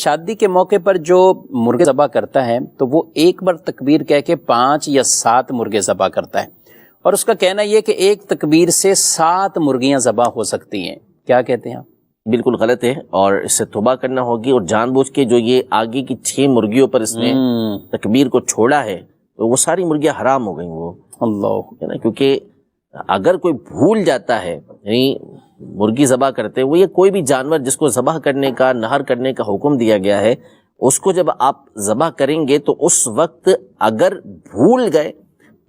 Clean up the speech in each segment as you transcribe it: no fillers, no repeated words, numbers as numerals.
شادی کے موقع پر جو مرغے ذبح کرتا ہے تو وہ ایک بار تکبیر کہہ کے 5 یا 7 مرغے ذبح کرتا ہے، اور اس کا کہنا یہ کہ ایک تکبیر سے 7 مرغیاں ذبح ہو سکتی ہیں، کیا کہتے ہیں آپ؟ بالکل غلط ہے، اور اس سے توبہ کرنا ہوگی، اور جان بوجھ کے جو یہ آگے کی 6 مرغیوں پر اس نے تکبیر کو چھوڑا ہے تو وہ ساری مرغیاں حرام ہو گئیں، وہ اللہ، کیونکہ اگر کوئی بھول جاتا ہے، یعنی مرغی ذبح کرتے ہوئے یا کوئی بھی جانور جس کو ذبح کرنے کا، نہر کرنے کا حکم دیا گیا ہے، اس کو جب آپ ذبح کریں گے تو اس وقت اگر بھول گئے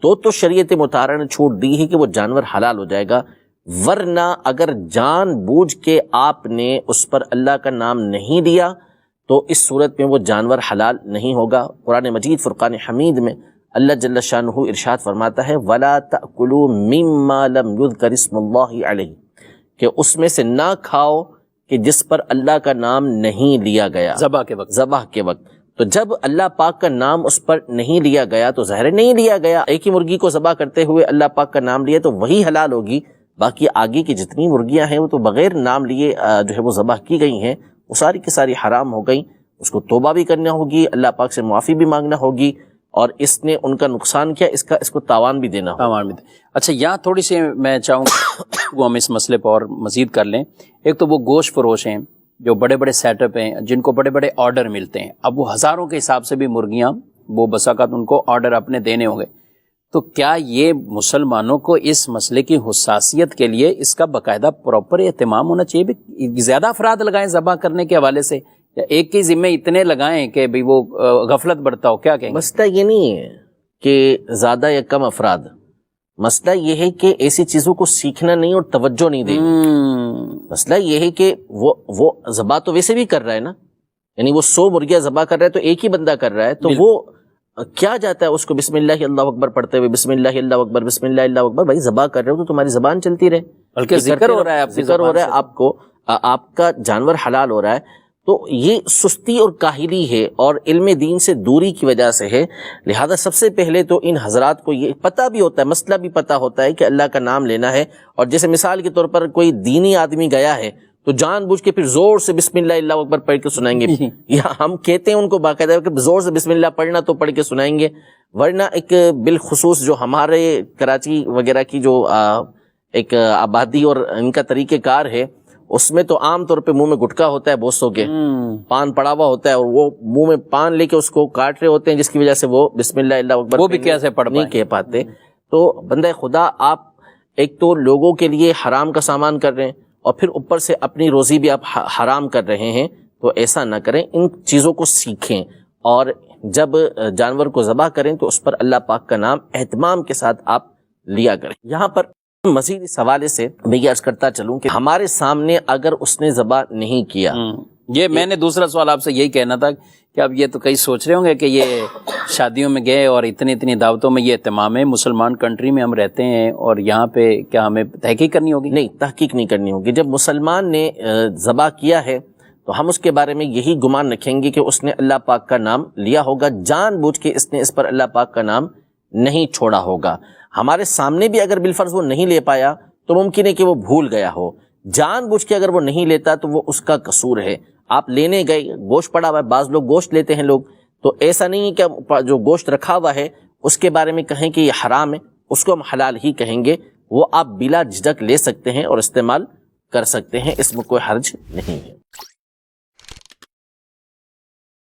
تو شریعت مطہرہ نے چھوٹ دی ہے کہ وہ جانور حلال ہو جائے گا، ورنہ اگر جان بوجھ کے آپ نے اس پر اللہ کا نام نہیں لیا تو اس صورت میں وہ جانور حلال نہیں ہوگا۔ قرآن مجید فرقان حمید میں اللہ جل شانہ ارشاد فرماتا ہے وَلَا تَأْكُلُوا مِمَّا لَمْ يُذْكَرِ اسْمُ اللَّهِ عَلَيْهِ، کہ اس میں سے نہ کھاؤ کہ جس پر اللہ کا نام نہیں لیا گیا ذبح کے وقت۔ تو جب اللہ پاک کا نام اس پر نہیں لیا گیا تو ظاہر نہیں لیا گیا، ایک ہی مرغی کو ذبح کرتے ہوئے اللہ پاک کا نام لیا تو وہی حلال ہوگی، باقی آگے کی جتنی مرغیاں ہیں وہ تو بغیر نام لیے جو ہے وہ ذبح کی گئی ہیں، وہ ساری کی ساری حرام ہو گئیں۔ اس کو توبہ بھی کرنا ہوگی، اللہ پاک سے معافی بھی مانگنا ہوگی، اور اس نے ان کا نقصان کیا اس کو تاوان بھی دینا ہوگا۔ اچھا، یہاں تھوڑی سی میں چاہوں وہ ہم اس مسئلے پر اور مزید کر لیں۔ ایک تو وہ گوشت فروش ہیں جو بڑے بڑے سیٹ اپ ہیں، جن کو بڑے بڑے آرڈر ملتے ہیں، اب وہ ہزاروں کے حساب سے بھی مرغیاں وہ بس اوقات ان کو آرڈر اپنے دینے ہوں گے، تو کیا یہ مسلمانوں کو اس مسئلے کی حساسیت کے لیے اس کا باقاعدہ پراپر اہتمام ہونا چاہیے بھی؟ زیادہ افراد لگائیں ذبح کرنے کے حوالے سے، یا ایک کے ذمہ اتنے لگائیں کہ بھی وہ غفلت برتا ہو؟ کیا کہیں گے؟ مسئلہ یہ نہیں ہے کہ زیادہ یا کم افراد، مسئلہ یہ ہے کہ ایسی چیزوں کو سیکھنا نہیں اور توجہ نہیں دینی۔ مسئلہ یہ ہے کہ وہ ذبح تو ویسے بھی کر رہا ہے نا، یعنی وہ 100 مرغیاں ذبح کر رہا ہے تو ایک ہی بندہ کر رہا ہے، تو وہ کیا جاتا ہے اس کو بسم اللہ اللہ اکبر پڑھتے ہوئے، بسم اللہ اللہ اکبر، بسم اللہ اللہ اکبر؟ بھائی ذبح کر رہے ہو تو تمہاری زبان چلتی رہے، بلکہ ذکر ہو رہا ہے، ذکر ہو رہا ہے آپ کو، آپ کا جانور حلال ہو رہا ہے۔ تو یہ سستی اور کاہلی ہے اور علم دین سے دوری کی وجہ سے ہے، لہذا سب سے پہلے تو ان حضرات کو یہ پتہ بھی ہوتا ہے، مسئلہ بھی پتہ ہوتا ہے کہ اللہ کا نام لینا ہے، اور جیسے مثال کے طور پر کوئی دینی آدمی گیا ہے تو جان بوجھ کے پھر زور سے بسم اللہ اللہ اکبر پڑھ کے سنائیں گے، یا ہم کہتے ہیں ان کو باقاعدہ کہ زور سے بسم اللہ پڑھنا تو پڑھ کے سنائیں گے، ورنہ ایک بالخصوص جو ہمارے کراچی وغیرہ کی جو ایک آبادی اور ان کا طریقہ کار ہے، اس میں تو عام طور پہ منہ میں گٹکا ہوتا ہے بوسوں کے، پان پڑا ہوا ہوتا ہے، اور وہ منہ میں پان لے کے اس کو کاٹ رہے ہوتے ہیں، جس کی وجہ سے وہ بسم اللہ اللہ اکبر وہ بھی کیسے پڑھ نہیں کہہ پاتے۔ تو بندہ خدا، آپ ایک تو لوگوں کے لیے حرام کا سامان کر رہے ہیں، اور پھر اوپر سے اپنی روزی بھی آپ حرام کر رہے ہیں، تو ایسا نہ کریں، ان چیزوں کو سیکھیں، اور جب جانور کو ذبح کریں تو اس پر اللہ پاک کا نام اہتمام کے ساتھ آپ لیا کریں۔ یہاں پر مزید اس حوالے سے میں یہ عرض کرتا چلوں کہ ہمارے سامنے اگر اس نے ذبح نہیں کیا، یہ میں نے دوسرا سوال آپ سے یہی کہنا تھا کہ اب یہ تو کئی سوچ رہے ہوں گے کہ یہ شادیوں میں گئے اور اتنی دعوتوں میں یہ اہتمام ہے، مسلمان کنٹری میں ہم رہتے ہیں اور یہاں پہ کیا ہمیں تحقیق کرنی ہوگی؟ نہیں، تحقیق نہیں کرنی ہوگی۔ جب مسلمان نے ذبح کیا ہے تو ہم اس کے بارے میں یہی گمان رکھیں گے کہ اس نے اللہ پاک کا نام لیا ہوگا، جان بوجھ کے اس نے اس پر اللہ پاک کا نام نہیں چھوڑا ہوگا۔ ہمارے سامنے بھی اگر بالفرض وہ نہیں لے پایا تو ممکن ہے کہ وہ بھول گیا ہو، جان بوجھ کے اگر وہ نہیں لیتا تو وہ اس کا قصور ہے۔ آپ لینے گئے، گوشت پڑا ہوا ہے، بعض لوگ گوشت لیتے ہیں لوگ، تو ایسا نہیں ہے کہ جو گوشت رکھا ہوا ہے اس کے بارے میں کہیں کہ یہ حرام ہے، اس کو ہم حلال ہی کہیں گے، وہ آپ بلا جھجک لے سکتے ہیں اور استعمال کر سکتے ہیں، اس میں کوئی حرج نہیں ہے۔